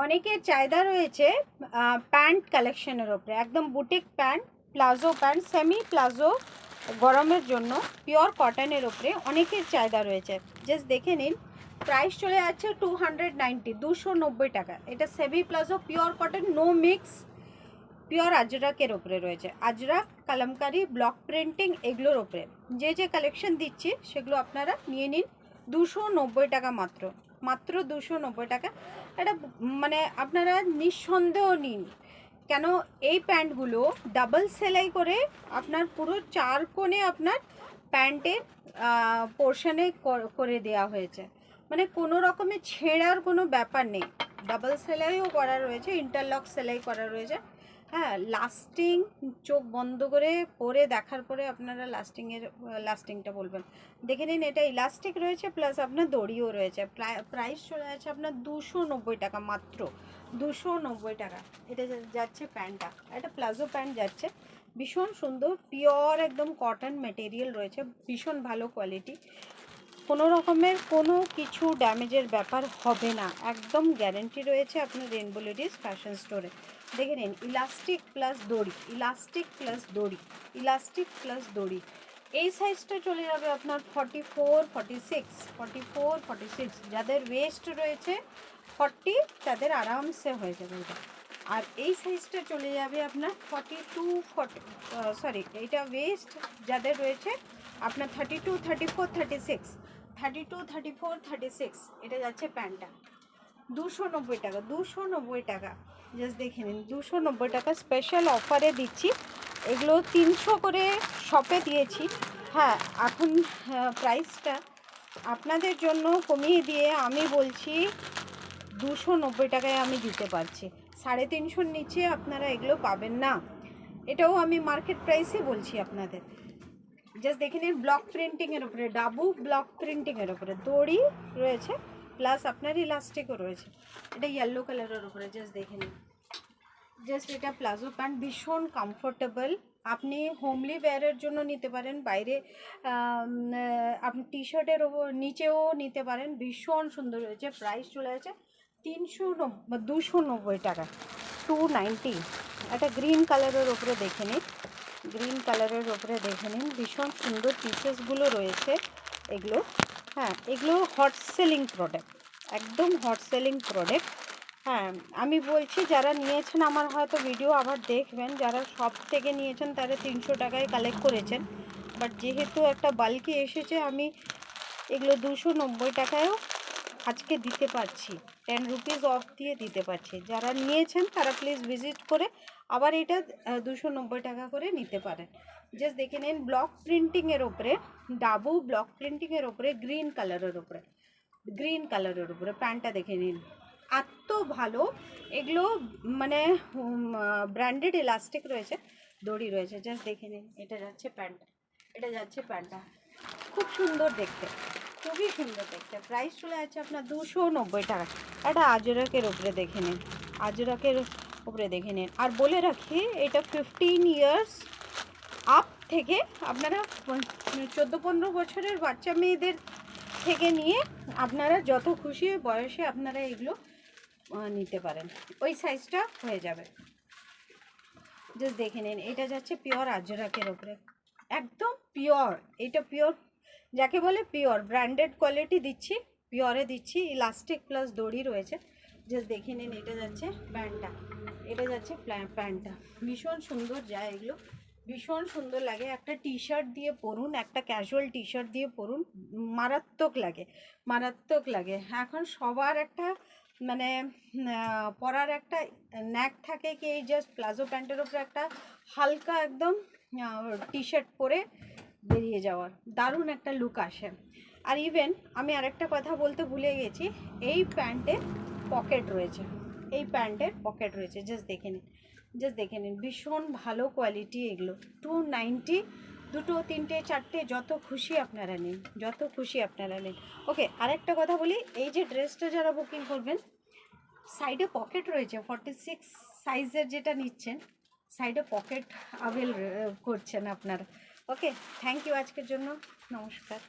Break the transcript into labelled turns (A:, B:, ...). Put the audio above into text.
A: অনেকের চাহিদা রয়েছে প্যান্ট কালেকশনের ওপরে, একদম boutique pant, palazzo pant, semi palazzo, গরমের জন্য পিওর কটনের ওপরে অনেকের চাহিদা রয়েছে। জাস্ট দেখে নিন, প্রাইস চলে যাচ্ছে 290, 290 টাকা। এটা semi palazzo pure cotton, no mix, pure আজরাকের ওপরে রয়েছে। আজরাক, কালামকারি, ব্লক প্রিন্টিং, এগুলোর ওপরে যে যে কালেকশন দিচ্ছি সেগুলো আপনারা নিয়ে নিন। 290 টাকা মাত্র, মাত্র 290 টাকা। এটা মানে আপনারা নিঃসন্দেহ নিন, কেন এই প্যান্টগুলো ডাবল সেলাই করে আপনার পুরো চার কোণে আপনার প্যান্টের পোর্শনে করে দেওয়া হয়েছে, মানে কোনো রকমের ছেঁড়ার কোনো ব্যাপার নেই। ডাবল সেলাইও করা রয়েছে, ইন্টারলক সেলাই করা রয়েছে। হ্যাঁ, লাস্টিং, চোখ বন্ধ করে পরে দেখার পরে আপনারা লাস্টিংটা বলবেন। দেখে নিন, এটা ইলাস্টিক রয়েছে প্লাস আপনার দড়িও রয়েছে। প্রাইস চলে যাচ্ছে আপনার 290 টাকা, মাত্র 290 টাকা। এটা যাচ্ছে প্যান্টটা, এটা প্লাজো প্যান্ট যাচ্ছে, ভীষণ সুন্দর, পিওর একদম কটন মেটেরিয়াল রয়েছে, ভীষণ ভালো কোয়ালিটি, কোনো রকমের কোনো কিছু ড্যামেজের ব্যাপার হবে না, একদম গ্যারেন্টি রয়েছে আপনার রেইনবো লেডিস ফ্যাশন স্টোরে। দেখে নিন, ইলাস্টিক প্লাস দড়ি, ইলাস্টিক প্লাস দড়ি, ইলাস্টিক প্লাস দড়ি। এই সাইজটা চলে যাবে আপনার 44, 46, 44, 46। যাদের ওয়েস্ট রয়েছে 40, তাদের আরামসে হয়ে যাবে এটা। আর এই সাইজটা চলে যাবে আপনার 42, 40, সরি, এইটা ওয়েস্ট যাদের রয়েছে আপনার 32, 34, 36, 32, 34, 36। এটা যাচ্ছে প্যান্টটা 290 টাকা, 290 টাকা। জাস্ট দেখে নিন, 290 টাকা স্পেশাল অফারে দিচ্ছি। এগুলো 300 করে শপে দিয়েছি। হ্যাঁ, এখন প্রাইসটা আপনাদের জন্য কমিয়ে দিয়ে আমি বলছি 290 টাকায় আমি দিতে পারছি। 350 নিচে আপনারা এগুলো পাবেন না, এটাও আমি মার্কেট প্রাইসে বলছি আপনাদের। জাস্ট দেখে নিন, ব্লক প্রিন্টিংয়ের উপরে, ডাবু ব্লক প্রিন্টিংয়ের উপরে দড়ি রয়েছে প্লাস আপনার ইলাস্টিকও রয়েছে। এটা ইয়েলো কালারের উপরে, জাস্ট দেখে নিন। জাস্ট এটা প্লাজো প্যান্ট, ভীষণ কমফোর্টেবল, আপনি হোমলি ওয়্যারের জন্য নিতে পারেন, বাইরে আপনি টি শার্টের নিচেও নিতে পারেন, ভীষণ সুন্দর হয়েছে। প্রাইস চলে আছে 290 টাকা, 290। একটা গ্রিন কালারের ওপরে দেখে নিন, গ্রিন কালারের ওপরে দেখে নিন, ভীষণ সুন্দর পিসেসগুলো রয়েছে এগুলো। হ্যাঁ, এগুলো হট সেলিং প্রোডাক্ট, একদম হট সেলিং প্রোডাক্ট। হ্যাঁ, আমি বলছি যারা নিয়েছেন আমার হয়তো ভিডিও আবার দেখবেন, যারা সব থেকে নিয়েছেন তারা 300 টাকায় কালেক্ট করেছেন, বাট যেহেতু একটা বাল্কি এসেছে আমি এগুলো 290 টাকায়ও আজকে দিতে পারছি, 10 রুপিস অফ দিয়ে দিতে পারছি। যারা নিয়েছেন তারা প্লিজ ভিজিট করে আবার এটা 290 টাকা করে নিতে পারেন। জাস্ট দেখে নিন, ব্লক প্রিন্টিংয়ের ওপরে, ডাবু ব্লক প্রিন্টিংয়ের ওপরে, গ্রিন কালারের ওপরে, গ্রিন কালারের উপরে প্যান্টটা দেখে নিন, এত ভালো। এগুলো মানে ব্র্যান্ডেড ইলাস্টিক রয়েছে, দড়ি রয়েছে। জাস্ট দেখে নিন, এটা যাচ্ছে প্যান্টটা, এটা যাচ্ছে প্যান্টটা, খুব সুন্দর দেখতে, খুবই সুন্দর দেখতে। প্রাইস চলে যাচ্ছে আপনার 290 টাকা। এটা আজরাকের উপরে দেখে নিন, আজরাকের উপরে দেখে নিন। আর বলে রাখি, এটা 15 ইয়ার্স আপ থেকে আপনারা 14-15 বছরের বাচ্চা মেয়েদের থেকে নিয়ে আপনারা যত খুশি বয়সে আপনারা এগুলো নিতে পারেন, ওই সাইজটা হয়ে যাবে। জাস্ট দেখে নিন, এটা যাচ্ছে পিওর আজরাকের ওপরে, একদম পিওর, এটা পিওর যাকে বলে পিওর ব্র্যান্ডেড কোয়ালিটি দিচ্ছি, পিওরে দিচ্ছি, ইলাস্টিক প্লাস দড়ি রয়েছে। জাস্ট দেখে নিন, এটা যাচ্ছে প্যান্টটা, এটা যাচ্ছে প্যান্টটা, ভীষণ সুন্দর যায় এগুলো, ভীষণ সুন্দর লাগে। একটা টি শার্ট দিয়ে পরুন, একটা ক্যাজুয়াল টি শার্ট দিয়ে পরুন, মারাত্মক লাগে, মারাত্মক লাগে। এখন সবার একটা মানে পরার একটা ন্যাক থাকে কি, এই জাস্ট প্লাজো প্যান্টের ওপরে একটা হালকা একদম টি শার্ট পরে বেরিয়ে যাওয়ার দারুণ একটা লুক আসে। আর ইভেন আমি আরেকটা কথা বলতে ভুলে গেছি, এই প্যান্টের পকেট রয়েছে, এই প্যান্টের পকেট রয়েছে। জাস্ট দেখে নিন, জাস্ট দেখে নিন, ভীষণ ভালো কোয়ালিটি এগুলো। 290, দুটো, তিনটে, চারটে, যত খুশি আপনারা নিন, যত খুশি আপনারা নিন। ওকে, আরেকটা কথা বলি, এই যে ড্রেসটা যারা বুকিং করবেন, সাইডে পকেট রয়েছে, 46 সাইজের যেটা নিচ্ছেন সাইডে পকেট অ্যাভেল করছেন আপনারা। ওকে, থ্যাংক ইউ আজকের জন্য, নমস্কার।